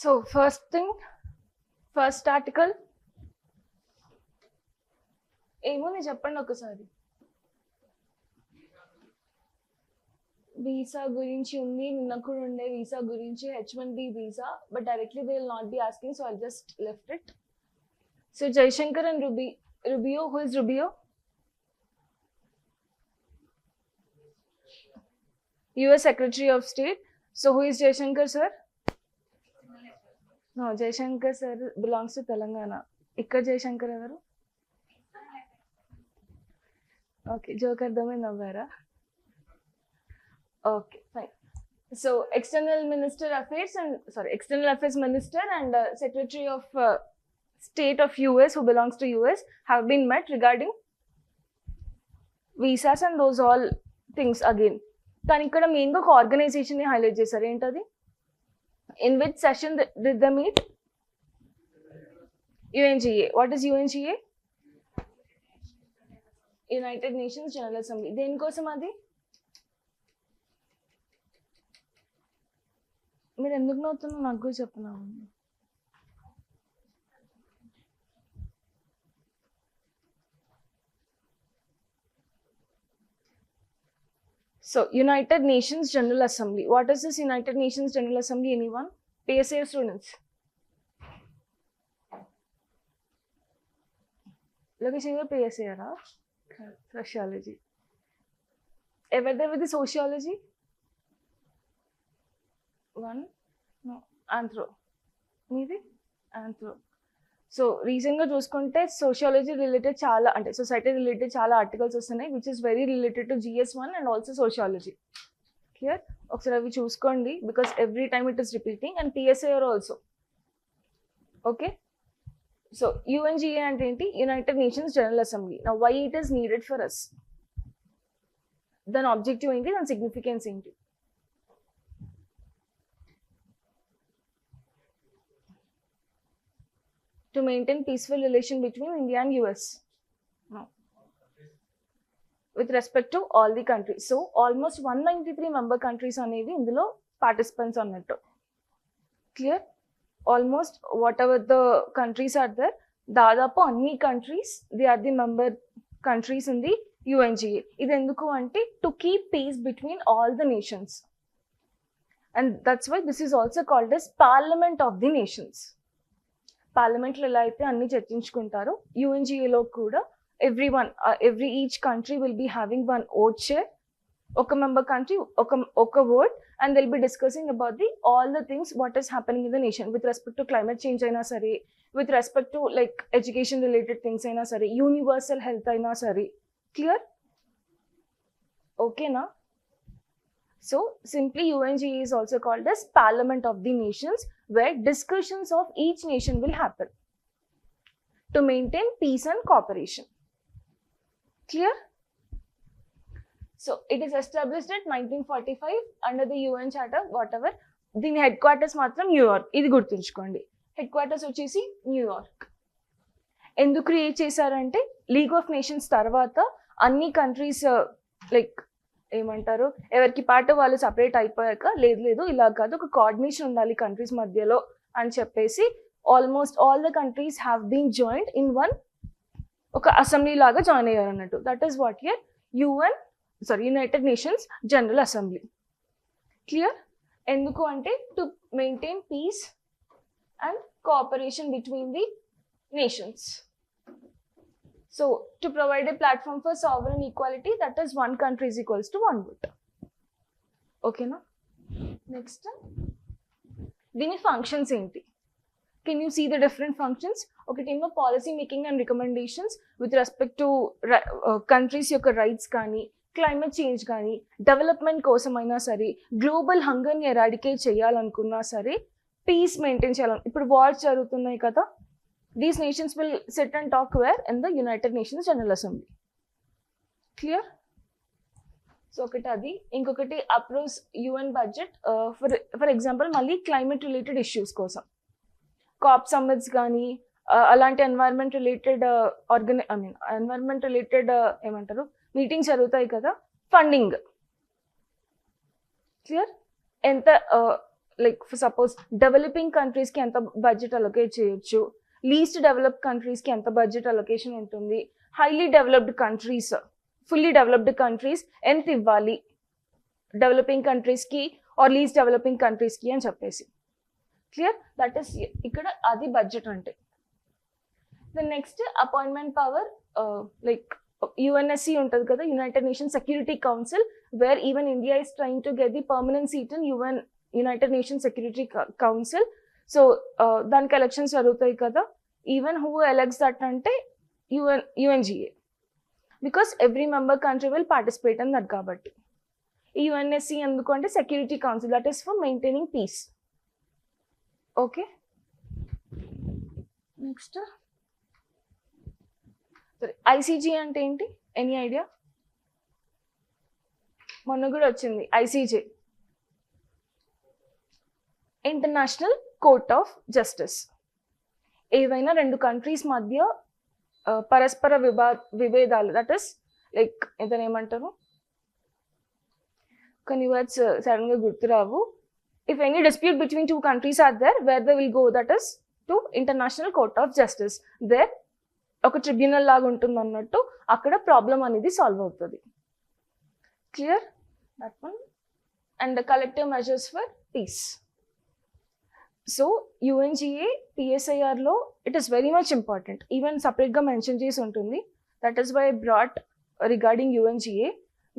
So first article ఏమో నేను చెప్పండి ఒకసారి. వీసా గురించి ఉంది, నిన్న కూడా ఉండే వీసా గురించి, H1B visa, but directly they will not be asking, so I just left it. So Jaishankar and Rubio, who is Rubio? US Secretary of State. So who is Jaishankar sir? No, Jaishankar sir belongs to Telangana. Ikkada Jaishankar evaru? Okay, joke ardamai navvara. Okay, fine. So external affairs minister and secretary of state of US who belongs to US have been met regarding visas and those all things again. కానీ ఇక్కడ మెయిన్గా ఒక ఆర్గనైజేషన్ని highlight చేశారు. ఏంటది? In which session did the meet? UNGA. What is UNGA? United Nations General assembly. దేనికోసం అది? మీరు ఎందుకు నవ్వుతున్నారు నాకు కూడా చెప్పనా? So, United Nations General Assembly. What is this United Nations General Assembly? Anyone? PSA students. Look at your PSA, sociology. Ever there with the sociology? One? No. Anthro. Maybe? Anthro. So రీసెంట్గా చూసుకుంటే sociology related చాలా, అంటే society related చాలా articles వస్తున్నాయి which is very related to GS1 and also sociology. Clear? ఒకసారి అవి చూసుకోండి because every time it is repeating and PSA also. Okay, so UNGA అంటే ఏంటి? United Nations General Assembly. Now why it is needed for us? దాని objective ఏంటి? దాని significance ఏంటి? To maintain peaceful relation between India and US. No. With respect to all the countries. So almost 193 member countries అనేవి ఇందులో participants అన్నట్టు. Clear? Almost whatever the countries are there, దాదాపు అన్ని countries, they are the member countries in the UNGA. ఇది ఎందుకు అంటే to keep peace between all the nations. And that's why this is also called as Parliament of the Nations. పార్లమెంట్లో ఎలా అయితే అన్ని చర్చించుకుంటారో UNGAలో కూడా each country will be having one vote share. ఒక మెంబర్ కంట్రీ ఒక vote and they'll be discussing about the all the things what is happening in the nation with respect to climate change అయినా సరే, with respect to like education related things అయినా సరే, universal health అయినా సరే. Clear? ఓకేనా? So simply UNGA is also called as Parliament of the Nations, where discussions of each nation will happen to maintain peace and cooperation. Clear? So it is established at 1945 under the UN Charter, whatever. The headquarters matram New York. Idi gurtunchukondi. Headquarters vachesi New York. Enduku create chesarante League of Nations tarvata anni countries like ఏమంటారు, ఎవరికి పాట వాళ్ళు separate అయిపోయాక లేదు ఇలా కాదు, ఒక coordination ఉండాలి కంట్రీస్ మధ్యలో అని చెప్పేసి almost all the countries have been joined in one, ఒక అసెంబ్లీ లాగా జాయిన్ అయ్యారు అన్నట్టు. That is what here United Nations General Assembly. Clear? ఎందుకు అంటే to maintain peace and cooperation between the nations. So to provide a platform for sovereign equality, that is one country is equals to one vote. Okay na? Next. Dini functions enti? Can you see the different functions? Okay, team of policy making and recommendations with respect to countries యొక్క rights కానీ, climate change కానీ, development కోసమైనా సరే, global hunger ని eradicate చేయాలనుకున్నా సరే, peace maintain చేయాలని. ఇప్పుడు వార్స్ జరుగుతున్నాయి కదా, these nations will sit and talk where? In the United Nations General Assembly. Clear? So ఒకటి అది. ఇంకొకటి approves UN budget for example మళ్ళీ climate related issues కోసం COP summits కానీ అలాంటి ఎన్వైరన్మెంట్ రిలేటెడ్ ఎన్వైరన్మెంట్ రిలేటెడ్ ఏమంటారు మీటింగ్స్ జరుగుతాయి కదా, ఫండింగ్. క్లియర్? ఎంత లైక్ సపోజ్ డెవలపింగ్ కంట్రీస్కి ఎంత బడ్జెట్ అలొకేట్ చేయొచ్చు, లీస్ట్ డెవలప్డ్ కంట్రీస్కి ఎంత బడ్జెట్ అలొకేషన్ ఉంటుంది, highly developed countries, fully developed countries ఎంత ఇవ్వాలి డెవలపింగ్ కంట్రీస్కి ఆర్ లీస్ట్ డెవలపింగ్ కంట్రీస్కి అని చెప్పేసి. క్లియర్? దట్ ఈస్ ఇక్కడ అది బడ్జెట్ అంటే. The next appointment power, like UNSC ఉంటుంది కదా, United Nations Security Council, where even India is trying to get the permanent seat in United Nations Security Council. So దానికి elections జరుగుతాయి కదా, even who elects that అంటే UNGA, because every member country will participate in that. కాబట్టి ఈ UNSC ఎందుకు అంటే security council, that is for maintaining peace. Okay, next ICJ అంటే ఏంటి? Any idea? మొన్న కూడా వచ్చింది ICJ, international court of justice. ఏవైనా రెండు కంట్రీస్ మధ్య పరస్పర విభేదాలు, దట్ ఈస్ లైక్ ఇతను ఏమంటారు, కొన్ని వర్డ్స్ సడన్ గా గుర్తురావు. If any dispute between two countries are there, where they will go, that is to international court of justice. There ఒక ట్రిబ్యునల్ లాగా ఉంటుంది అన్నట్టు, అక్కడ ప్రాబ్లం అనేది సాల్వ్ అవుతుంది. Clear? That one. And collective measures for peace. So UNGA PSIRలో it is very much important, even సపరేట్గా mention చేసి ఉంటుంది. That is why brought regarding UNGA.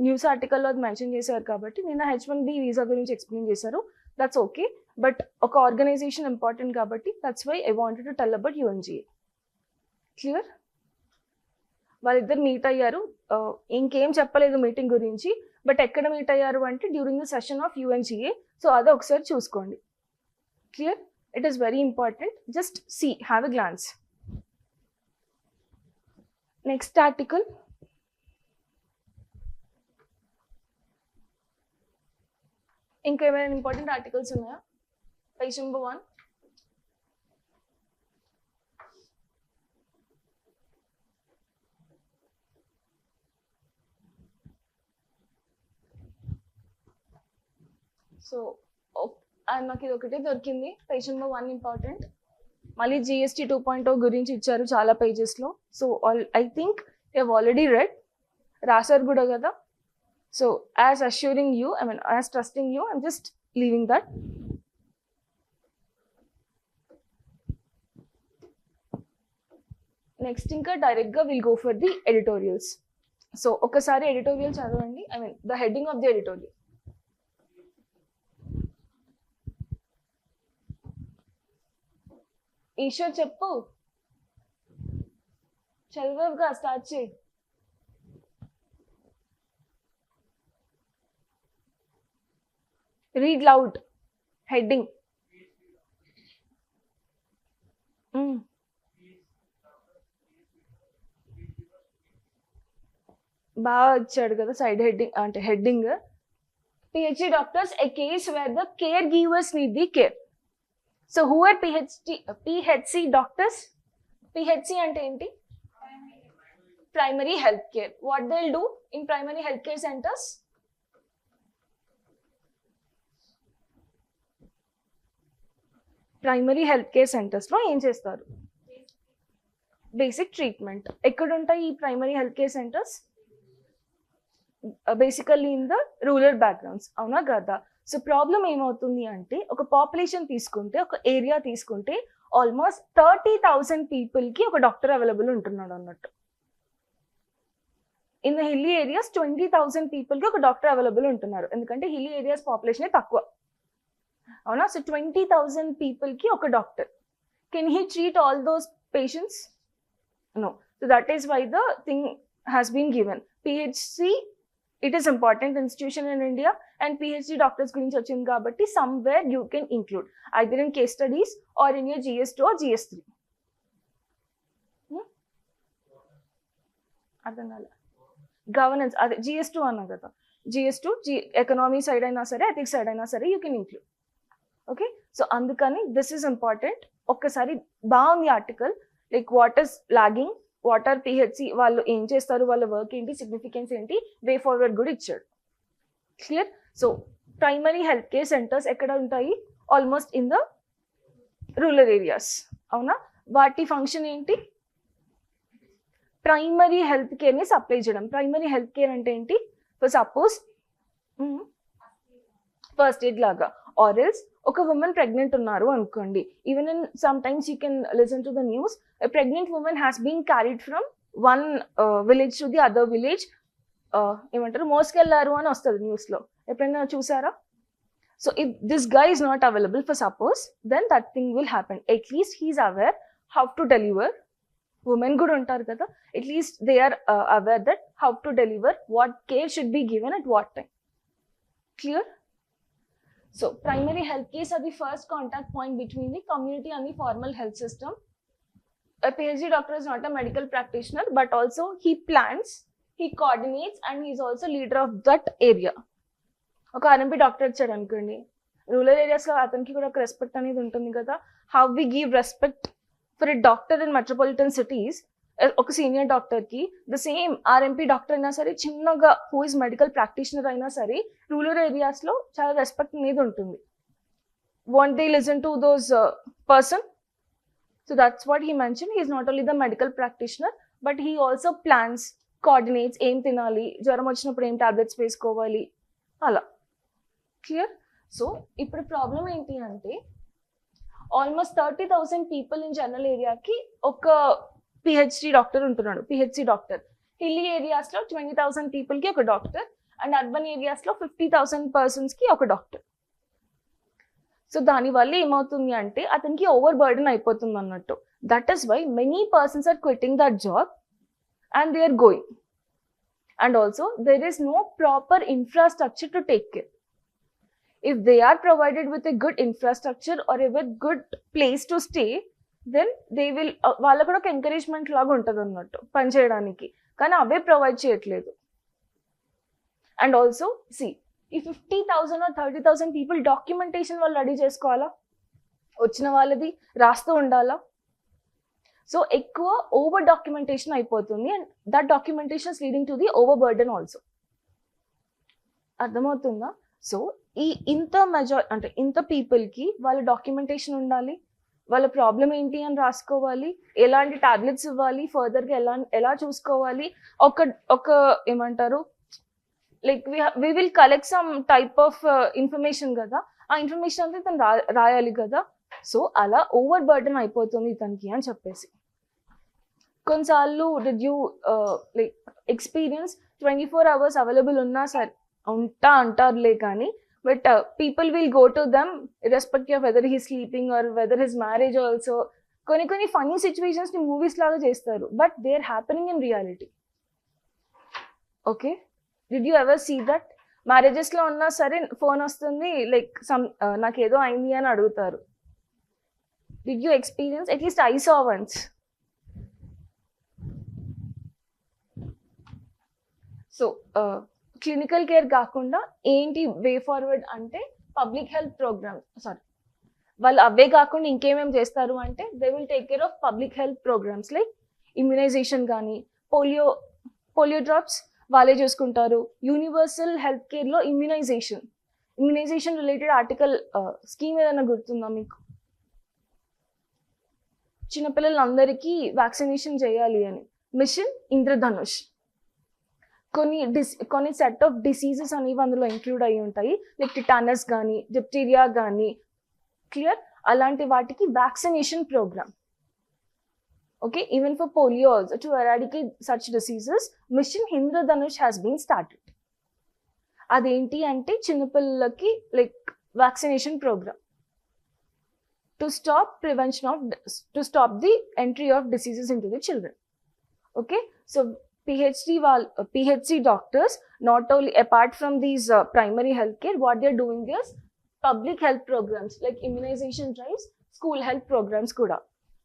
News ఆర్టికల్లో అది మెన్షన్ చేశారు కాబట్టి నిన్న H1B వీసా గురించి ఎక్స్ప్లెయిన్ చేశారు, దట్స్ ఓకే. బట్ ఒక ఆర్గనైజేషన్ ఇంపార్టెంట్ కాబట్టి that's why I wanted to tell about UNGA. Clear? వాళ్ళిద్దరు మీట్ అయ్యారు, ఇంకేం చెప్పలేదు మీటింగ్ గురించి, బట్ ఎక్కడ మీట్ అయ్యారు అంటే during the session of UNGA. So అదే ఒకసారి చూసుకోండి. Clear? It is very important, just see, have a glance. Next article, ఇంకేమైనా ఇంపార్టెంట్ ఆర్టికల్స్ ఉన్నాయా? Page number 1. సో నాకు ఇది ఒకటే దొరికింది, పేజ్ నెంబర్ 1 ఇంపార్టెంట్. మళ్ళీ GST 2.0 గురించి ఇచ్చారు చాలా పేజెస్లో. So I think you have already read, రాశారు కూడా కదా. So as assuring you, I mean as trusting you, I'm just leaving that. Next ఇంకా డైరెక్ట్గా will go for the editorials. So ఒకసారి ఎడిటోరియల్ చదవండి, I mean the heading of the editorial. Eshwar చెప్పు, చదివేగా start చేయి. Read loud heading. బాగా వచ్చాడు కదా సైడ్ హెడ్డింగ్, అంటే heading PhD doctors, a case where the care givers need the care. So who are PHC doctors? PHC అంటే ఏంటి? Primary health care. What they will do in primary health care centres? Primary health care సెంటర్స్లో ఏం చేస్తారు? Basic treatment. ఎక్కడ ఉంటాయి ఈ primary health care centres? Basically in the rural backgrounds, అవునా కదా? సో ప్రాబ్లం ఏమవుతుంది అంటే, ఒక పాపులేషన్ తీసుకుంటే, ఒక ఏరియా తీసుకుంటే ఆల్మోస్ట్ 30,000 పీపుల్కి ఒక డాక్టర్ అవైలబుల్ ఉంటున్నాడు అన్నట్టు. ఇన్ ద హిల్లీ ఏరియాస్ 20,000 పీపుల్కి ఒక డాక్టర్ అవైలబుల్ ఉంటున్నారు, ఎందుకంటే హిల్లీ ఏరియాస్ పాపులేషనే తక్కువ, అవునా? సో 20,000 పీపుల్కి ఒక doctor. Can he treat all those patients? No. So that is why the thing has been given. PHC it is important institution in India, and PhD doctors gurinchi ochindi kabatti somewhere you can include either in case studies or in your GS2 or GS3. అర్థంగాల governance, అదే GS2 అన్నా కదా, GS2 economy side అయినా సరే, ethics side అయినా సరే you can include. Okay, so అందుకని this is important. ఒక్కసారి బాగుంది article, like what is lagging, what are PHC, వాళ్ళు ఏం చేస్తారు, వాళ్ళ వర్క్ ఏంటి, సిగ్నిఫికెన్స్ ఏంటి, వే ఫార్వర్డ్ కూడా ఇచ్చాడు. Clear? So primary health care centres ఎక్కడ ఉంటాయి? Almost in the rural areas. అవునా? వాటి ఫంక్షన్ ఏంటి? ప్రైమరీ హెల్త్ కేర్ని సప్లై చేయడం. ప్రైమరీ హెల్త్ కేర్ అంటే ఏంటి? ఫర్ సపోజ్ ఫస్ట్ ఎయిడ్ లాగా. ఆర్ఎల్స్ ఒక ఉమెన్ ప్రెగ్నెంట్ ఉన్నారు అనుకోండి, even in some times you can listen to the news, a pregnant women has been carried from one village to the other village, ఏమంటారు, మోసుకెళ్లారు అని వస్తుంది న్యూస్లో. ఎప్పుడైనా చూసారా? So if this guy is not available for suppose, then that thing will happen. At least he is aware how to deliver. Women కూడా ఉంటారు కదా, at least they are aware that how to deliver, what care should be given at what time. Clear? So primary health cares are the first contact point between the community and the formal health system. A PhD doctor is not a medical practitioner, but also he plans, he coordinates, and he is also leader of that area. ఒక RMP doctor వచ్చాడు అనుకోండి, rural ఏరియాస్లో అతనికి కూడా ఒక respect అనేది ఉంటుంది కదా. How we give respect for a doctor in metropolitan cities, ఒక సీనియర్ డాక్టర్కి ద సేమ్ ఆర్ఎంపీ డాక్టర్ అయినా సరే, చిన్నగా హూ ఇస్ మెడికల్ ప్రాక్టీషనర్ అయినా సరే, రూరల్ ఏరియాస్లో చాలా రెస్పెక్ట్ అనేది ఉంటుంది. Want they listen to those person? So that's what he mention. He is not only the medical practitioner, but he also plans, coordinates, ఏం తినాలి, జ్వరం వచ్చినప్పుడు ఏం టాబ్లెట్స్ వేసుకోవాలి, అలా. క్లియర్? సో ఇప్పుడు ప్రాబ్లం ఏంటి అంటే, ఆల్మోస్ట్ 30,000 పీపుల్ ఇన్ జనరల్ ఏరియాకి ఒక పిహెచ్డి డాక్టర్ ఉంటున్నాడు. PHC doctor. హిల్లీ ఏరియాస్లో 20,000 పీపుల్కి ఒక డాక్టర్, అండ్ అర్బన్ ఏరియాస్లో 50,000 పర్సన్స్కి ఒక డాక్టర్. సో దానివల్ల ఏమవుతుంది అంటే అతనికి ఓవర్ బర్డెన్ అయిపోతుంది అన్నట్టు. That is why many persons are quitting that job and they are going. And also there is no proper infrastructure to take care. If they are provided with a good infrastructure or a with good place to stay, then they will, వాళ్ళకు కూడా ఒక encouragement లాగా ఉంటుంది అన్నట్టు పని చేయడానికి. కానీ అవే provide చేయట్లేదు. అండ్ ఆల్సో సి, ఈ 50,000 or 30,000 పీపుల్ డాక్యుమెంటేషన్ వాళ్ళు రెడీ చేసుకోవాలా, వచ్చిన వాళ్ళది రాస్తూ ఉండాలా. సో ఎక్కువ ఓవర్ డాక్యుమెంటేషన్ అయిపోతుంది, and that documentation is leading to the over burden also. అర్థమవుతుందా? సో ఇంత పీపుల్కి వాళ్ళ డాక్యుమెంటేషన్ ఉండాలి, వాళ్ళ ప్రాబ్లం ఏంటి అని రాసుకోవాలి, ఎలాంటి టాబ్లెట్స్ ఇవ్వాలి, ఫర్దర్గా ఎలా చూసుకోవాలి, ఒక ఏమంటారు, like we will collect some type of information కదా, ఆ ఇన్ఫర్మేషన్ అంతా ఇతను రాయాలి కదా. సో అలా ఓవర్ బర్డెన్ అయిపోతుంది ఇతనికి అని చెప్పేసి. కొన్నిసార్లు did you like experience 24 hours available ఉన్నా సరే అంటారులే కానీ, but people will go to them irrespective of whether he's sleeping or whether his marriage also. కొన్ని ఫన్నీ సిచ్యువేషన్స్ ని మూవీస్ లాగా చేస్తారు, but they are happening in reality. Okay, did you ever see that? Marriages లో ఉన్నా సరే phone వస్తుంది, like నాకేదో అయింది అని అడుగుతారు. Did you experience? At least I saw once. So clinical care కాకుండా ఏంటి వే ఫార్వర్డ్ అంటే పబ్లిక్ హెల్త్ ప్రోగ్రామ్, వాళ్ళు అవే కాకుండా ఇంకేమేమి చేస్తారు అంటే they will take care of public health programmes like immunization కానీ, పోలియో డ్రాప్స్ వాళ్ళే చూసుకుంటారు. యూనివర్సల్ హెల్త్ కేర్లో ఇమ్యునైజేషన్ రిలేటెడ్ ఆర్టికల్ స్కీమ్ ఏదైనా గుర్తుందా మీకు? చిన్నపిల్లలందరికీ వ్యాక్సినేషన్ చేయాలి అని మిషన్ ఇంద్రధనుష్. కొన్ని సెట్ ఆఫ్ డిసీజెస్ అనేవి అందులో ఇంక్లూడ్ అయ్యి ఉంటాయి, లైక్ టిటానస్ కానీ, డిప్టీరియా కానీ. క్లియర్? అలాంటి వాటికి vaccination programme. Okay, even for polio also, to eradicate such diseases, mission Indradhanush has been started. అదేంటి అంటే చిన్నపిల్లలకి like vaccination programme to stop the entry of diseases in to the children. Okay, so PHC doctors, not only apart from these primary health care, what they're doing is public health programs like immunization drives, school health programs kuda,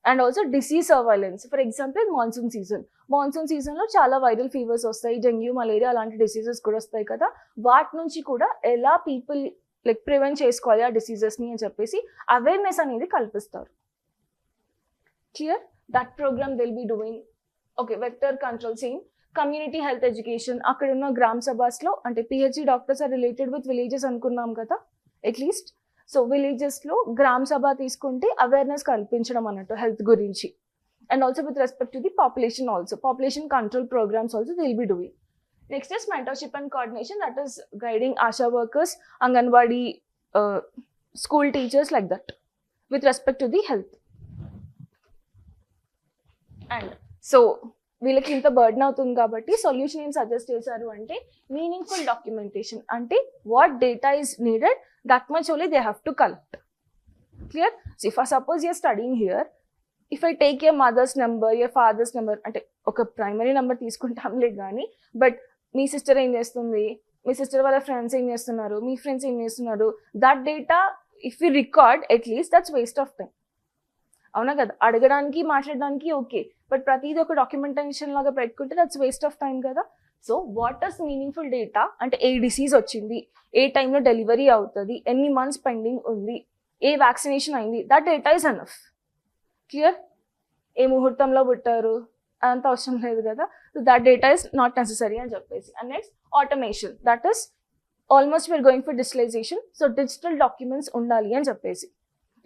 and also disease surveillance. For example, monsoon season lo chala viral fevers vastayi, dengue, malaria alanti diseases kuda vastayi kada. Vaat nunchi kuda ela people like prevent chesukovali aa diseases ni ani cheppesi awareness anedi kalpistaru. Clear? That program they'll be doing. Okay, vector control, same. Community health education, అక్కడ ఉన్న గ్రామ సభాస్లో అంటే PhD doctors are related with villages అనుకున్నాం కదా at least. So విలేజెస్లో గ్రామ సభ తీసుకుంటే అవేర్నెస్ కల్పించడం అన్నట్టు హెల్త్ గురించి. And also with respect to the population also, population control programmes also they will be doing. Next is mentorship and coordination, that is guiding ASHA workers, Anganwadi, school teachers, like that, with respect to the health. And so వీళ్ళకి ఇంత burden అవుతుంది కాబట్టి solution ఏం suggest చేశారు అంటే meaningful documentation. అంటే what data is needed, that much only they have to collect. Clear? So if suppose you're studying here, if I take your mother's number, your father's number, అంటే ఒక primary number తీసుకుంటాంలే కానీ, but me sister ఏం చేస్తుంది, మీ sister వాళ్ళ friends ఏం చేస్తున్నారు, మీ friends ఏం చేస్తున్నారు, that data if you record at least that's waste of time. అవునా కదా? అడగడానికి మాట్లాడడానికి ఓకే, బట్ ప్రతిదీ ఒక డాక్యుమెంటేషన్ లాగా పెట్టుకుంటే దట్స్ వేస్ట్ ఆఫ్ టైం కదా. So what is meaningful data అంటే ఏ డిసీజ్ వచ్చింది, ఏ టైంలో డెలివరీ అవుతుంది, ఎన్ని మంత్స్ పెండింగ్ ఉంది, ఏ వ్యాక్సినేషన్ అయింది, that data is enough. Clear? ఏ ముహూర్తంలో పుట్టారు అంత అవసరం లేదు కదా. So that data is not necessary అని చెప్పేసి. And next automation, that is almost we're going for digitalization. So digital documents ఉండాలి అని చెప్పేసి,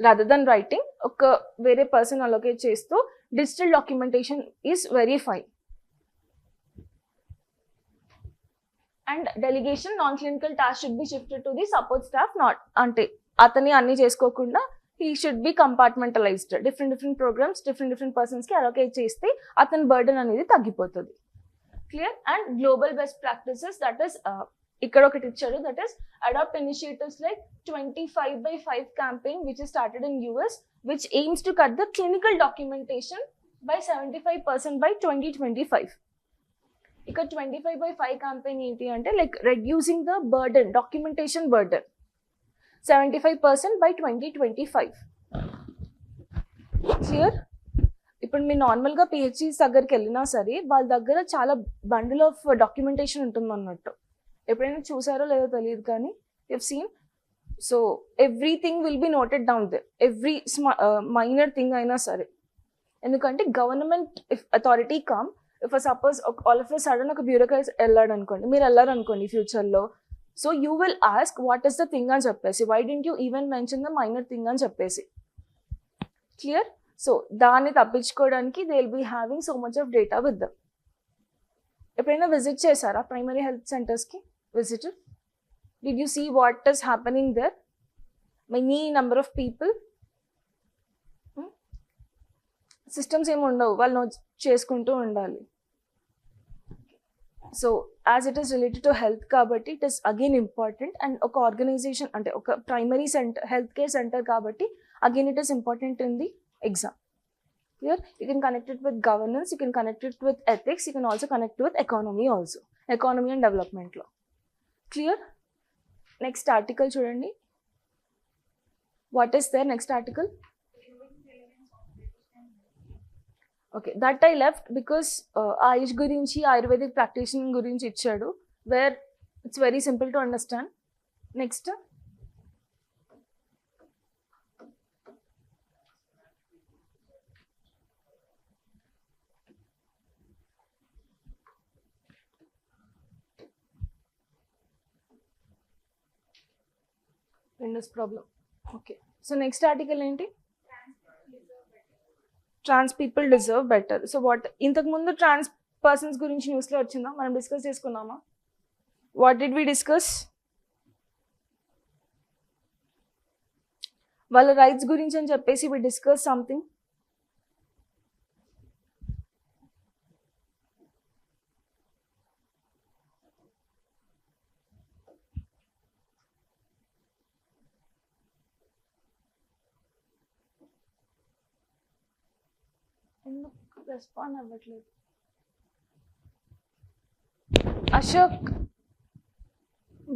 rather than writing ఒక వేరే పర్సన్ అలొకేట్ చేస్తూ digital documentation is very fine. And delegation, non clinical task should be shifted to the support staff. Not అంటే అతని అన్ని చేసుకోకుండా he should be compartmentalized. Different programmes different పర్సన్స్కి అలొకేట్ చేస్తే అతని బర్డన్ అనేది తగ్గిపోతుంది. Clear? And global best practices, that is ఇక్కడ ఒకటి ఇచ్చారు, that is adopt initiatives like 25/5 campaign which is started in US, which aims to cut the clinical documentation by 75% by 2025. ఇక్కడ 25/5 campaign ఏంటి అంటే like reducing the burden, documentation burden 75% by 2025. Clear? ఇప్పుడు మీరు నార్మల్గా PhDs దగ్గరికి వెళ్ళినా సరే వాళ్ళ దగ్గర చాలా బండిల్ ఆఫ్ డాక్యుమెంటేషన్ ఉంటుంది అన్నట్టు. ఎప్పుడైనా చూసారో లేదో తెలియదు కానీ you've seen. So everything will be noted down there, every minor thing అయినా సరే. ఎందుకంటే government if authority come, if suppose all of a sudden ఒక బ్యూరోక్రాట్ వెళ్ళాడు అనుకోండి, మీరు వెళ్ళారనుకోండి ఫ్యూచర్లో, so you will ask what is the thing అని చెప్పేసి, why didn't you even mention the minor thing అని చెప్పేసి. క్లియర్? సో దాన్ని తప్పించుకోవడానికి they will be having so much of data with them. ఎప్పుడైనా విజిట్ చేశారా ప్రైమరీ హెల్త్ సెంటర్స్కి? Visitor? Did you see what is happening there? Many number of people. Systems ఏమి ఉండవు, వాళ్ళు నోట్ చేసుకుంటూ ఉండాలి. So as it is related to health కాబట్టి it is again important. And ఒక ఆర్గనైజేషన్ అంటే ఒక primary centre, health care centre కాబట్టి again it is important in the exam. Clear? You can connect it with governance, you can connect it with ethics, you can also connect with economy also, economy and డెవలప్మెంట్లో. Clear? Next article చూడండి. What is there next article? Okay, that I left because Ayush గురించి, ayurvedic practitioner గురించి ఇచ్చాడు, where it's very simple to understand. Next windows problem. Okay, so next article ఏంటి? Trans people deserve better. So what, ఇంతకుముందు trans persons గురించి న్యూస్లో వచ్చిందా, మనం discuss చేసుకున్నామా? What did we discuss? వాళ్ళ రైట్స్ గురించి అని చెప్పేసి వి డిస్కస్ సంథింగ్. ఎందుకు రెస్పాండ్ అవ్వట్లేదు? అశోక్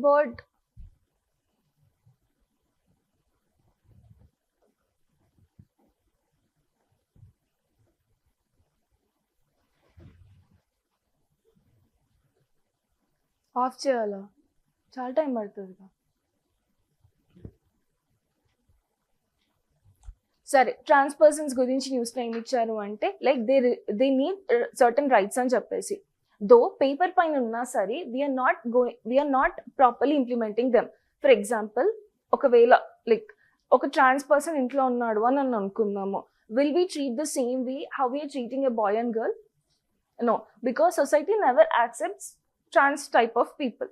బర్డ్ ఆఫ్ చేయాలా? చాలా టైం పడుతుంది. సరే, ట్రాన్స్ పర్సన్స్ గురించి న్యూస్లో ఏమి ఇచ్చారు అంటే like they need certain rights అని చెప్పేసి, దో పేపర్ పైన ఉన్నా సరే we're not properly implementing them. For example, ఒకవేళ లైక్ ఒక ట్రాన్స్ పర్సన్ ఇంట్లో ఉన్నాడు అని నన్ను అనుకుందాము, will we treat the same way how we're treating a boy and girl? No, because society never accepts trans type of people.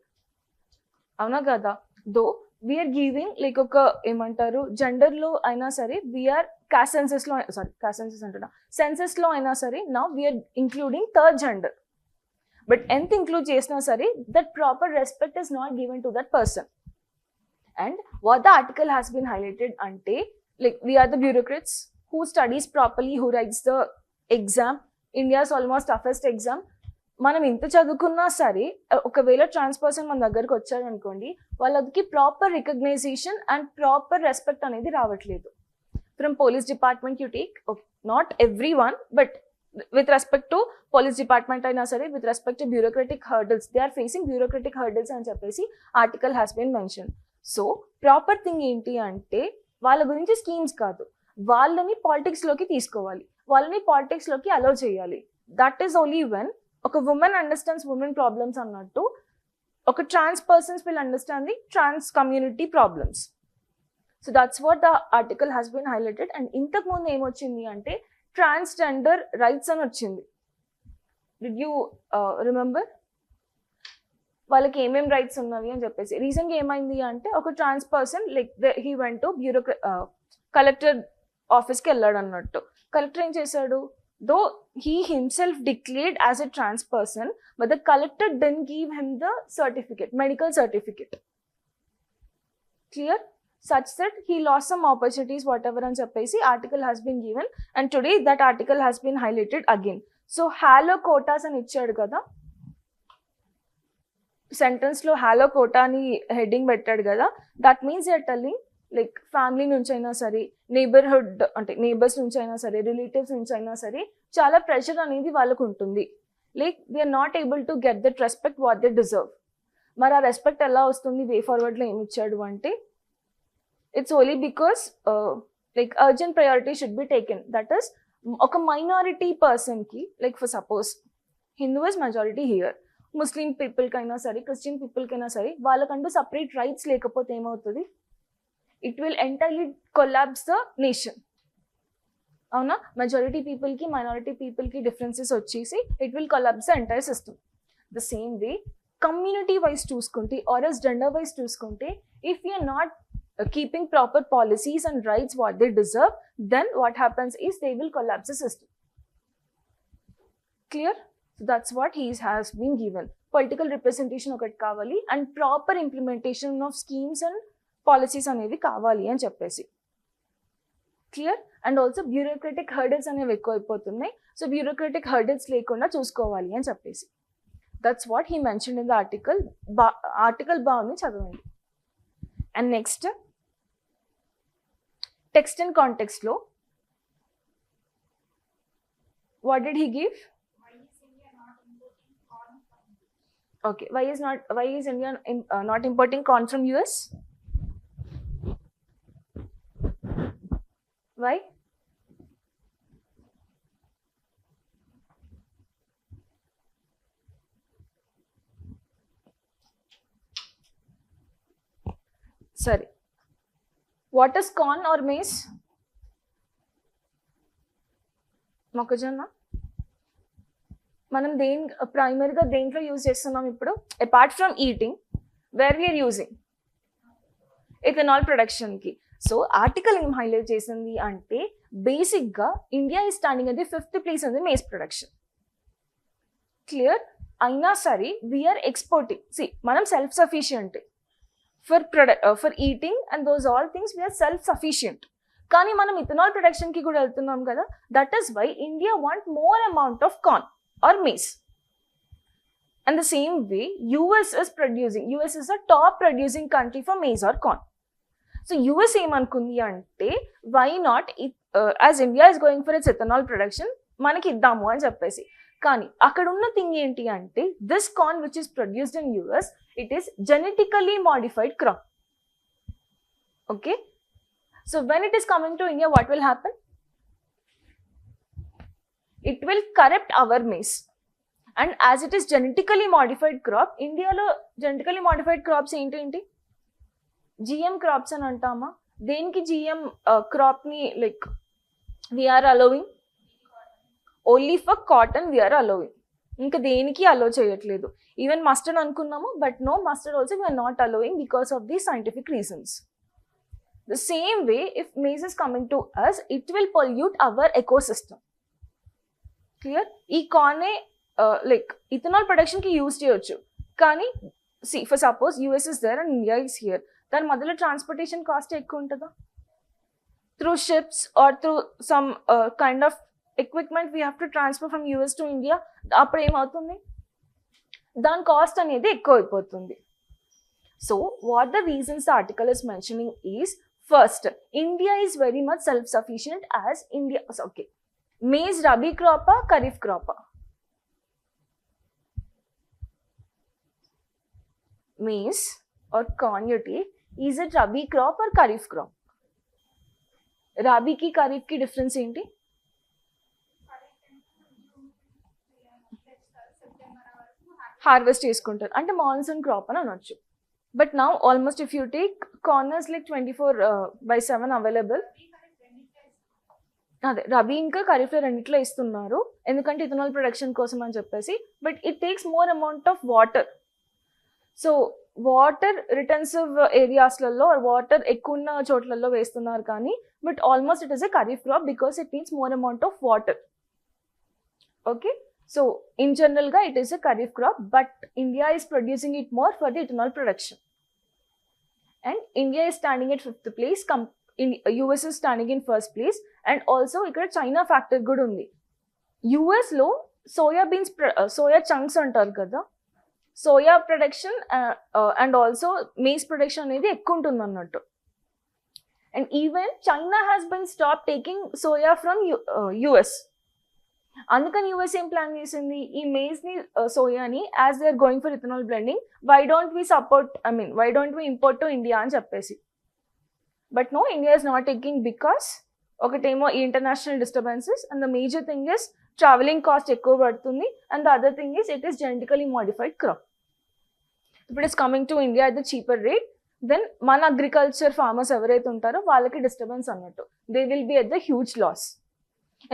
అవునా కదా? దో we are giving like ఒక ఏమంటారు జెండర్లో అయినా సరే వీఆర్ కాస్ట్ సెన్సెస్లో, సారీ కాస్ట్ సెన్సెస్ అంటున్నా, సెన్సెస్లో అయినా సరే now we're including third gender. But ఎంత ఇంక్లూడ్ చేసినా సరే that proper respect is not given to that person. And what the article has been highlighted అంటే like we're the bureaucrats who studies properly, who writes the exam. India's almost toughest exam. మనం ఇంత చదువుకున్నా సరే ఒకవేళ ట్రాన్స్ person మన దగ్గరకు వచ్చారు అనుకోండి, వాళ్ళకి proper recognition and proper respect అనేది రావట్లేదు. From police department you take, not every one, but with respect to police department అయినా సరే, with respect to bureaucratic hurdles, they are facing bureaucratic hurdles అని చెప్పేసి article has been mentioned. So proper thing ఏంటి అంటే వాళ్ళ గురించి schemes కాదు, వాళ్ళని పాలిటిక్స్లోకి తీసుకోవాలి, వాళ్ళని పాలిటిక్స్లోకి అలౌ చేయాలి. దట్ ఈస్ ఓన్లీ వెన్ ఒక ఉమెన్ అండర్స్టాండ్స్ ఉమెన్ ప్రాబ్లమ్స్ అన్నట్టు ఒక trans persons will understand the trans community problems. So that's what the article has been highlighted. And ఇంతకు ముందు ఏమొచ్చింది అంటే ట్రాన్స్జెండర్ రైట్స్ అని వచ్చింది. డిడ్ యూ రిమెంబర్ వాళ్ళకి ఏమేమి రైట్స్ ఉన్నవి అని చెప్పేసి? రీసెంట్గా ఏమైంది అంటే ఒక trans person like he went to collector ఆఫీస్కి వెళ్ళాడు అన్నట్టు. కలెక్టర్ ఏం చేశాడు, దో he himself declared as a trans person, but the collector didn't give him the certificate, medical certificate. Clear? Such that he lost some opportunities, whatever and చెప్పేసి article has been given, and today that article has been highlighted again. So halo quotas అని ఇచ్చాడు కదా, sentence లో hollow quota అని heading పెట్టాడు కదా, that means you're telling like family నుంచి అయినా సరే, నేబర్హుడ్ అంటే నేబర్స్ నుంచి అయినా సరే, రిలేటివ్స్ నుంచి అయినా సరే చాలా ప్రెషర్ అనేది వాళ్ళకు ఉంటుంది. Like they are not able to get that respect what they deserve. మరి ఆ రెస్పెక్ట్ ఎలా వస్తుంది? వే ఫార్వర్డ్లో ఏమి ఇచ్చాడు అంటే it's only because like urgent priority should be taken. That is ఒక మైనారిటీ పర్సన్కి, like for suppose Hindu is majority here, Muslim పీపుల్కి అయినా సరే, క్రిస్టియన్ పీపుల్కి అయినా సరే, వాళ్ళకంటూ సపరేట్ రైట్స్ లేకపోతే ఏమవుతుంది? It will entirely collapse the nation. అవునా? మెజారిటీ పీపుల్కి మైనారిటీ పీపుల్కి డిఫరెన్సెస్ వచ్చేసి it will collapse the entire system. The same way community wise చూసుకుంటే ఆర్ ఎస్ జెండర్ వైజ్ చూసుకుంటే, if you're not keeping proper policies and rights what they deserve, then what happens is they will collapse the system. Clear? So that's what he has been given. Political representation ఒకటి కావాలి and proper implementation of schemes and policies అనేవి కావాలి అని చెప్పేసి. Clear? And also bureaucratic hurdles అనేవి ఎక్కువ అయిపోతున్నాయి. So bureaucratic hurdles లేకుండా చూసుకోవాలి అని చెప్పేసి. That's what he mention in the article. Article బాగుంది, చదవండి. అండ్ నెక్స్ట్ టెక్స్ట్ అండ్ కాంటెక్స్ట్లో what did he give? Okay, why is India not importing corn from US? Why? Sorry. What is corn or maize? Mokkajonna. మనం ప్రైమరీగా దేంట్లో use చేస్తున్నాం ఇప్పుడు? Apart from eating, where we're using ethanol ప్రొడక్షన్కి. So article ఏం highlight చేసింది అంటే బేసిక్గా India is standing at the 5th place in the maize production. Clear? అయినా సరే వీఆర్ ఎక్స్పోర్టింగ్. సి మనం self sufficient for eating and those all things we're self sufficient. కానీ మనం ఇథనాల్ ప్రొడక్షన్కి కూడా వెళ్తున్నాం కదా. That is why India want more amount of corn or maize. And the same way US is a top producing country for maize or corn. So US ఏమనుకుంది అంటే why not as India is going for its ethanol production మనకి ఇద్దాము అని చెప్పేసి. కానీ అక్కడ ఉన్న thing ఏంటి అంటే this corn which is produced in US, it is genetically modified crop. Okay, so when it is coming to India, what will happen? It will corrupt our maize. And as it is genetically modified crop, India lo genetically modified crops ఏంటి? GM crops అని అంటామా? దేనికి GM క్రాప్ని like we're allowing? Only for cotton we're allowing. ఇంకా దేనికి allow చేయట్లేదు. Even mustard అనుకున్నాము, but no, mustard also we're not allowing because of the scientific reasons. The same way, if maize is coming to us, it will pollute our ecosystem. Clear? ఈ కార్నే like ethanol ప్రొడక్షన్కి use చేయొచ్చు, కానీ for suppose US is there and India is here, దాని మధ్యలో transportation cost ఎక్కువ ఉంటుందా? Through ships or through some kind of equipment we have to transfer from US to India, అప్పుడు ఏమవుతుంది? దాని కాస్ట్ అనేది ఎక్కువ అయిపోతుంది. So what the reasons the article is mentioning is, first, India is very much self-sufficient as India. Okay, maize rabi crop or kharif crop? Maize or corn you take, is it rabi crop or kharif crop? Rabi ki kharif ki difference enti? Harvest చేసుకుంటారు అంటే monsoon crop అని అనొచ్చు. But now almost if you take corn is like 24/7 available. అదే రబీ ఇంకా ఖరీఫ్లో రెండిట్లో ఇస్తున్నారు, ఎందుకంటే ఇథనాల్ ప్రొడక్షన్ కోసం అని చెప్పేసి. But it takes more amount of water. So water retentive ఏరియాస్లలో వాటర్ ఎక్కువ ఉన్న చోట్లలో వేస్తున్నారు, కానీ but almost it is a kharif crop because it needs more amount of water. Okay, so in general ga it is a kharif crop, but India is producing it more for the ethanol production, and India is standing at 5th place, US is standing in 1st place, and also ikkada China factor kuda undi. US lo soya beans soya chunks antaru kada, soya production and also maize production anedi ekku untundi annattu, and even China has been stopped taking soya from US. అందుకని US ఏం plan చేసింది, ఈ మేజ్ని సోయాని as they are going for ethanol blending, why don't we import to India అని చెప్పేసి. But no, India is not taking because ఒకటేమో ఈ international disturbances, and the major thing is travelling cost ఎక్కువ పడుతుంది, and the other thing is it is genetically modified crop. ఇప్పుడు it's coming to India at the cheaper rate, then మన agriculture farmers ఎవరైతే ఉంటారో వాళ్ళకి disturbance అన్నట్టు, they will be at the huge loss.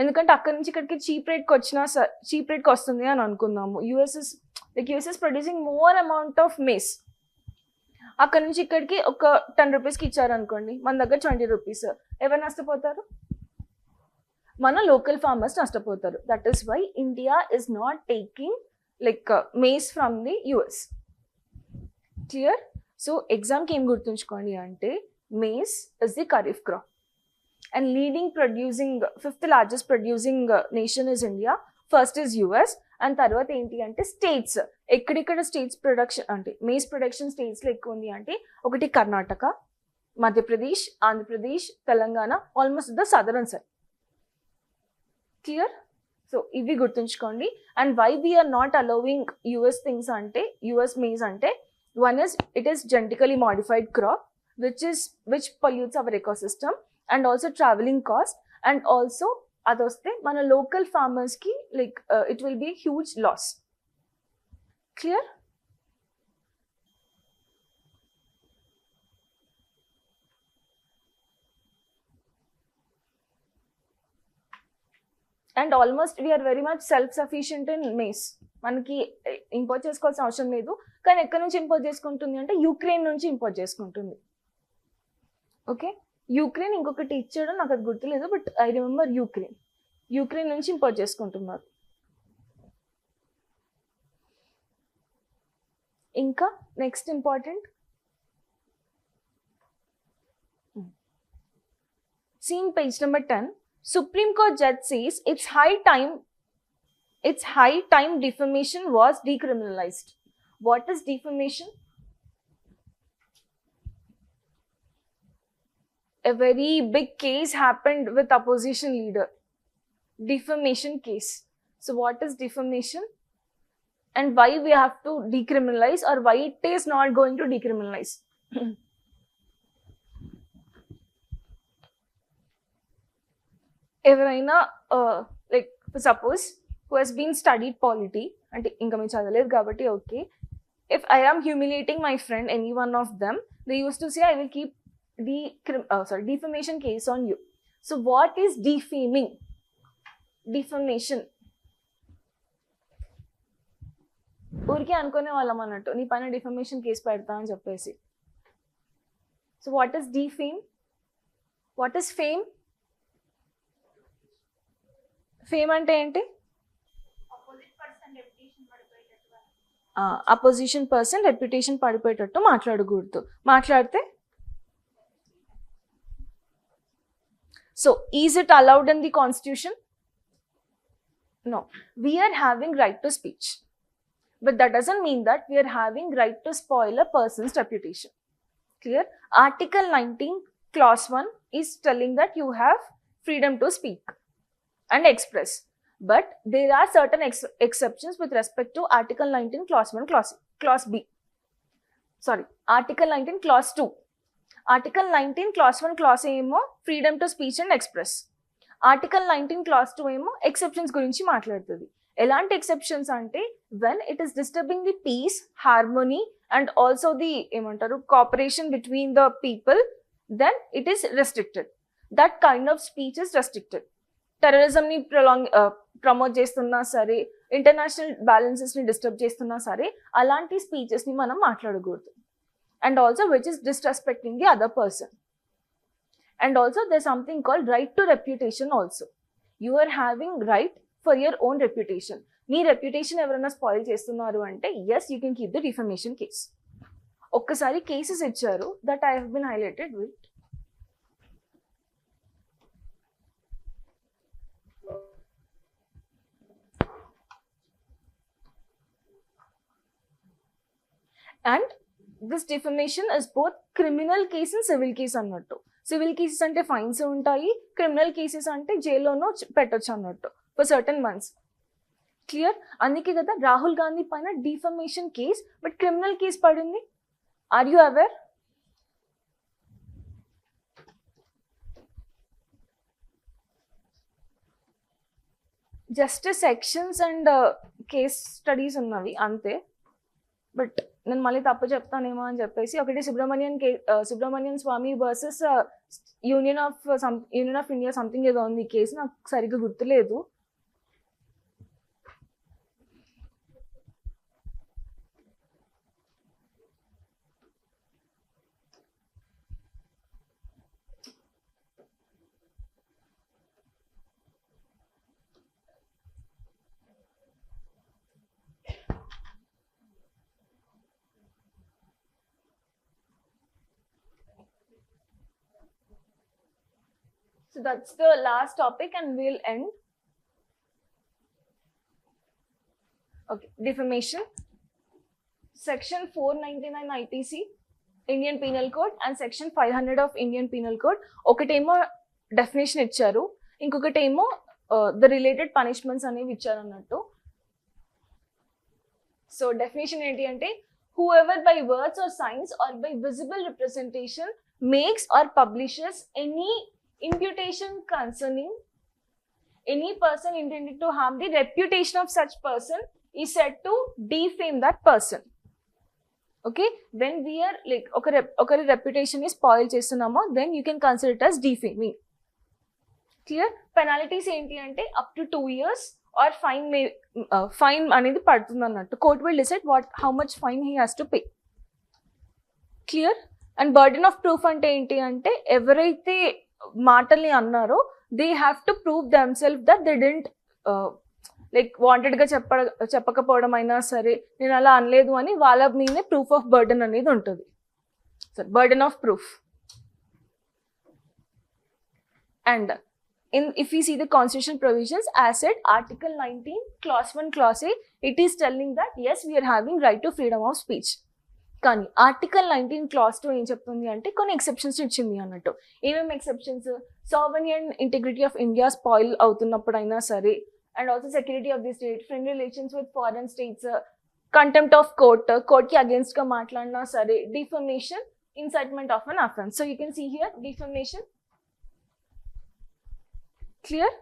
ఎందుకంటే అక్కడి నుంచి ఇక్కడికి చీప్ రేట్కి వస్తుంది అని అనుకుందాము. US is producing more amount of maize. అక్కడి నుంచి ఇక్కడికి ఒక 10 రూపీస్కి ఇచ్చారనుకోండి, మన దగ్గర 20 రూపీస్. ఎవరు నష్టపోతారు? మన లోకల్ ఫార్మర్స్ నష్టపోతారు. That is why India is not taking like maize from the US. Clear? So ఎగ్జామ్కి ఏం గుర్తుంచుకోండి అంటే, maize is the kharif crop, and leading producing 5th largest producing nation is India, first is US, and తర్వాత ఏంటి అంటే states. ఎక్కడెక్కడ states production అంటే maize production స్టేట్స్లో ఎక్కువ ఉంది అంటే, ఒకటి Karnataka, Madhya Pradesh, Andhra Pradesh, Telangana, almost the southern side. Clear? So ఇవి గుర్తుంచుకోండి. And why we are not allowing US things అంటే, యుఎస్ మేజ్ అంటే, one is it is genetically modified crop which pollutes our ecosystem, and also traveling cost, and also adoste mana local farmers ki like it will be huge loss. Clear? And almost we are very much self sufficient in maize. మనకి import చేసుకోవాల్సిన అవసరం లేదు, కానీ ఎక్కడి నుంచి import చేసుకుంటుంది అంటే Ukraine నుంచి ఇంపోర్ట్ చేసుకుంటుంది. ఓకే, యుక్రెయిన్ ఇంకొకటి ఇచ్చాడు, నాకు అది గుర్తులేదు, బట్ ఐ రిమెంబర్ యుక్రెయిన్ నుంచి ఇంపోర్ట్ చేసుకుంటున్నారు. ఇంకా next important, seen page number 10. Supreme Court judge says it's high time defamation was decriminalized. What is defamation? A very big case happened with opposition leader, defamation case. So what is defamation, and why we have to decriminalize, or why it is not going to decriminalize? ఎవరైనా like suppose who has been studied polity అంటే ఇంకా మేము చదవలేదు కాబట్టి okay, if I am humiliating my friend, any one of them, they used to say, I will keep defamation case on you. So what is defaming? Defamation. ఊరికే అనుకునే వాళ్ళం అన్నట్టు, నీ పైన డిఫమేషన్ కేసు పెడతా అని చెప్పేసి. So what is defame? What is fame? Fame అంటే ఏంటి? అపోజిషన్ పర్సన్ రెప్యుటేషన్ పడిపోయేటట్టు మాట్లాడకూడదు. మాట్లాడితే so is it allowed in the constitution? No. We are having right to speech, but that doesn't mean that we are having right to spoil a person's reputation. Clear? Article 19 clause 1 is telling that you have freedom to speak and express, but there are certain exceptions with respect to Article 19 clause 1 clause B. Sorry, Article 19 clause 2. Article 19 clause 1 clause A ఏమో freedom to speech and express. Article 19 clause 2 ఏమో exceptions గురించి మాట్లాడుతుంది. ఎలాంటి exceptions అంటే when it is disturbing the peace, harmony and also the ఏమంటారు cooperation between the people, then it is restricted. That kind of speech is restricted. టెర్రరిజంని promote చేస్తున్నా సరే, international బ్యాలెన్సెస్ని disturb చేస్తున్నా సరే, అలాంటి స్పీచెస్ని మనం మాట్లాడకూడదు. And also which is disrespecting the other person. And also there's something called right to reputation also. You are having right for your own reputation. Nee reputation evarana spoil chestunnaru ante, yes, you can keep the defamation case. Okkasari cases icharu that I have been highlighted with. And this defamation is both criminal case and civil case annattu. Civil cases అంటే fines ఉంటాయి, criminal cases అంటే జైల్లోనూ పెట్టచ్చు అన్నట్టు for certain months. Clear? అందుకే కదా రాహుల్ గాంధీ పైన defamation case but criminal case పడింది. Are you aware? Just sections and case studies ఉన్నవి అంతే. బట్ నేను మళ్ళీ తప్పు చెప్తానేమో అని చెప్పేసి ఒకటి Subramanian Swamy versus union of India something ఏదో ఉంది కేసు, నాకు సరిగ్గా గుర్తులేదు. So that's the last topic and we'll end. Okay, defamation. Section 499 IPC, Indian Penal Code and Section 500 of Indian Penal Code. ఒకటేమో డెఫినేషన్ ఇచ్చారు, ఇంకొకటేమో the related punishments అనేవి ఇచ్చారు అన్నట్టు. సో డెఫినేషన్ ఏంటి అంటే whoever by words or signs or by visible representation makes or publishes any imputation concerning any person intended to harm the reputation of such person is said to defame that person. Okay, when we are like okari reputation is spoil chestunnamo, then you can consider it as defaming. Clear? Penalties enti ante up to 2 years or fine anedi padutundi annattu. Court will decide how much fine he has to pay. Clear? And burden of proof ante enti ante evaraithe మాటల్ని అన్నారో they have to prove themselves that they didn't like వాంటెడ్గా చెప్పకపోవడం అయినా సరే, నేను అలా అనలేదు అని వాళ్ళ మీదే ప్రూఫ్ ఆఫ్ బర్డెన్ అనేది ఉంటుంది. So burden of proof. And if we see the constitutional provisions, as said, Article 19 clause 1 clause A, it is telling that yes, we are having right to freedom of speech. కానీ article 19 clause 2 ఏం చెప్తుంది అంటే కొన్ని exceptions ఇచ్చింది అన్నట్టు. ఏమేమి exceptions? Sovereignty and integrity of India spoil అవుతున్నప్పుడైనా సరే, and also security of the state, friend relations with foreign states, contempt of కోర్ట్కి అగేన్స్ట్ గా మాట్లాడినా సరే, defamation, incitement of an offence. So you can see here defamation. Clear?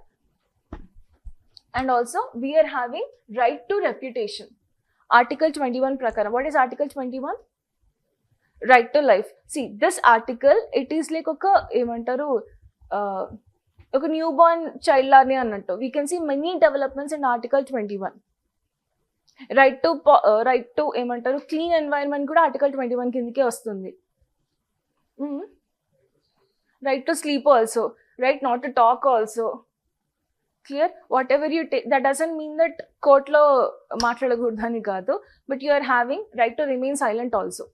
And also we are having right to reputation. Article 21 prakaram. What is Article 21? Right to life. See, this article, it is like oka emantaru oka newborn child lani annattu. We can see many developments in Article 21. Right to emantaru clean environment kuda Article 21 kindike vastundi. Right to sleep also, right not to talk also. Clear? Whatever you take, that doesn't mean that court lo maatladakudani kaadu, but you are having right to remain silent also.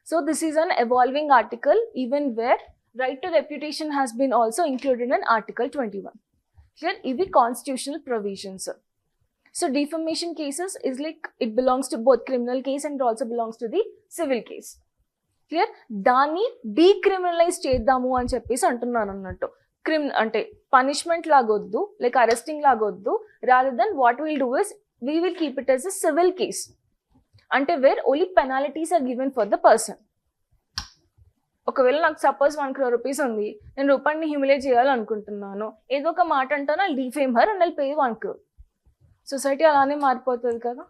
So this is an evolving article, even where right to reputation has been also included in Article 21. Clear? Ivi constitutional provisions. So defamation cases is like, it belongs to both criminal case and it also belongs to the civil case. Clear? Dani decriminalize చేద్దాము అని చెప్పేసి అంటున్నాను అన్నట్టు. అంటే punishment లాగొద్దు, like arresting లాగొద్దు, rather then what will do is we will keep it as a civil case. అంటే where only penalties are given for the person. ఒకవేళ నాకు సపోజ్ 1 crore rupees ఉంది, నేను రూపాయిని హ్యూమిలేట్ చేయాలనుకుంటున్నాను, ఏదో ఒక మాట అంటాను, I defame her and I pay 1 crore. Society అలానే మారిపోతుంది కదా,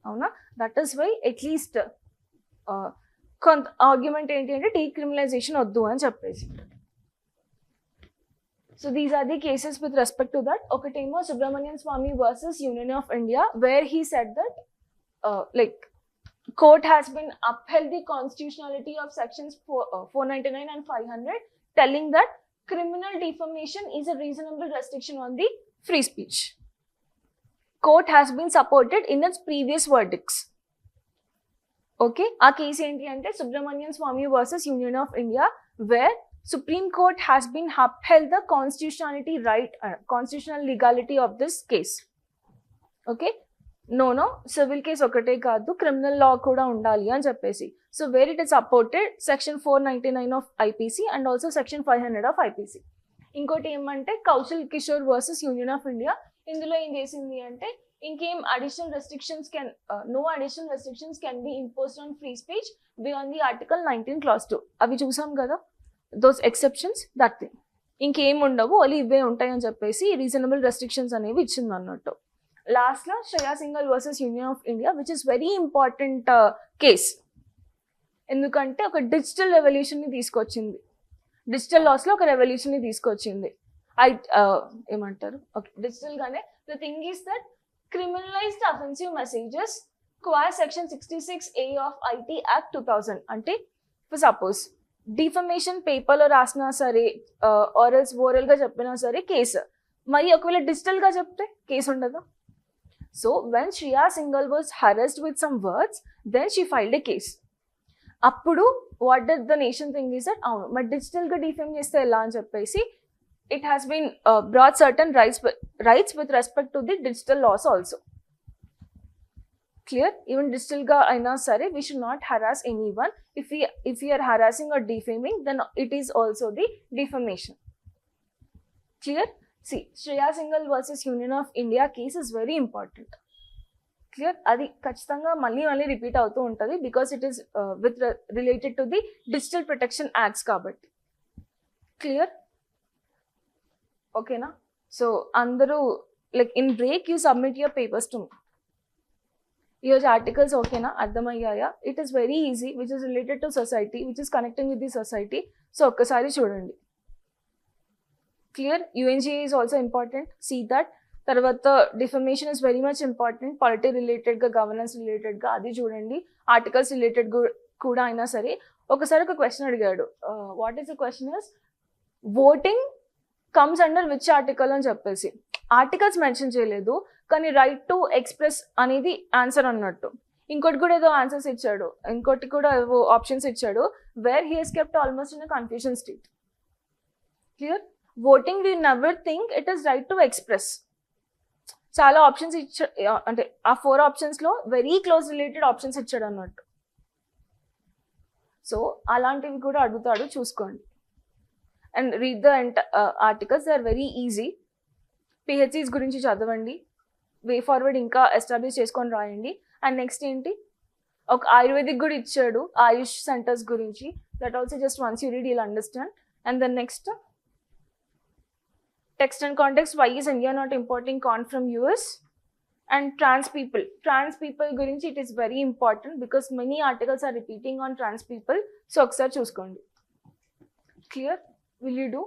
అవునా? దట్ ఈస్ వై అట్లీస్ట్ కొంత ఆర్గ్యుమెంట్ ఏంటి అంటే డీక్రిమినలైజేషన్ వద్దు అని చెప్పేసి. So these are the cases with respect to that. Okatemo Subramanian Swamy versus Union of India, where he said that like court has been upheld the constitutionality of sections 499 and 500, telling that criminal defamation is a reasonable restriction on the free speech. Court has been supported in its previous verdicts. Okay, our case enti ante Subramanian Swamy versus Union of India, where Supreme Court has been upheld the constitutionality right, constitutional legality of this case. Okay, no civil case okate kaadu, criminal law kuda undali ani cheppesi. So where it is supported section 499 of IPC and also section 500 of IPC. Inkoti emante Kaushal Kishore versus Union of India, indulo em chesindi ante inkem additional restrictions can no additional restrictions can be imposed on free speech beyond the Article 19 clause 2. అవి చూసాం కదా, those exceptions, that thing. ఇంకేం ఉండవు, only ఇవే ఉంటాయని చెప్పేసి reasonable restrictions అనేవి ఇచ్చింది అన్నట్టు. లాస్ట్లో Shreya Singhal versus union of India, which is very important case. ఎందుకంటే ఒక డిజిటల్ రెవల్యూషన్ని తీసుకొచ్చింది, డిజిటల్ లాస్లో ఒక రెవల్యూషన్ని తీసుకొచ్చింది. ఏమంటారు, ఓకే, డిజిటల్గానే. The thing is that criminalised offensive messages require section 66A of IT act 2000. అంటే ఫర్ సపోజ్ డిఫమేషన్ పేపర్లో రాసినా సరే, ఆరల్స్ ఓరల్గా చెప్పినా సరే కేసు, మరి ఒకవేళ డిజిటల్గా చెప్తే కేసు ఉండదు. So when Shreya Singhal was harassed with some words, then she filed a case. అప్పుడు what does the nation thing is that, అవును మరి డిజిటల్గా డిఫేమ్ చేస్తే ఎలా అని చెప్పేసి it has been brought certain rights with respect to the digital laws also. Clear? Even digital ga aina sare, we should not harass anyone. If we are harassing or defaming, then it is also the defamation. Clear? See, Shreya Singhal versus Union of India case is very important. Clear? Adi kachithanga malli repeat avutu untadi because it is related to the Digital Protection Acts kabatti. Clear? Okay na? So andaru like in break you submit your papers to me. ఈరోజు articles ఓకేనా, అర్థమయ్యాయా? It is very easy, which is related to society, which is connecting with the society. So ఒక్కసారి చూడండి. Clear? UNGA is also important, see that. తర్వాత defamation is very much important, polity రిలేటెడ్గా, governance రిలేటెడ్గా, అది చూడండి. Articles related కూడా అయినా సరే. ఒకసారి ఒక క్వశ్చన్ అడిగాడు, what is the question is voting comes under which article అని చెప్పేసి. ఆర్టికల్స్ మెన్షన్ చేయలేదు, కానీ రైట్ టు ఎక్స్ప్రెస్ అనేది ఆన్సర్ అన్నట్టు. ఇంకోటి కూడా ఏదో ఆన్సర్స్ ఇచ్చాడు, ఇంకోటి కూడా ఏవో ఆప్షన్స్ ఇచ్చాడు, where he he's kept almost in a confusion state. Clear? Voting we never think it is right to express. చాలా ఆప్షన్స్ అంటే ఆ 4 ఆప్షన్స్లో వెరీ క్లోజ్ రిలేటెడ్ ఆప్షన్స్ ఇచ్చాడు అన్నట్టు. సో అలాంటివి కూడా అడుగుతాడు, చూసుకోండి. And read the articles, they are very easy. PHCs గురించి చదవండి, వే ఫార్వర్డ్ ఇంకా ఎస్టాబ్లిష్ చేసుకొని రాయండి. అండ్ నెక్స్ట్ ఏంటి, ఒక ఆయుర్వేదిక్ కూడా ఇచ్చాడు, ఆయుష్ సెంటర్స్ గురించి. That also just once you read you'll understand. And then next text and context, why is India not importing corn from US? And trans people గురించి it is very important because many articles are repeating on trans people. So ఒకసారి చూసుకోండి. Clear? Will you do?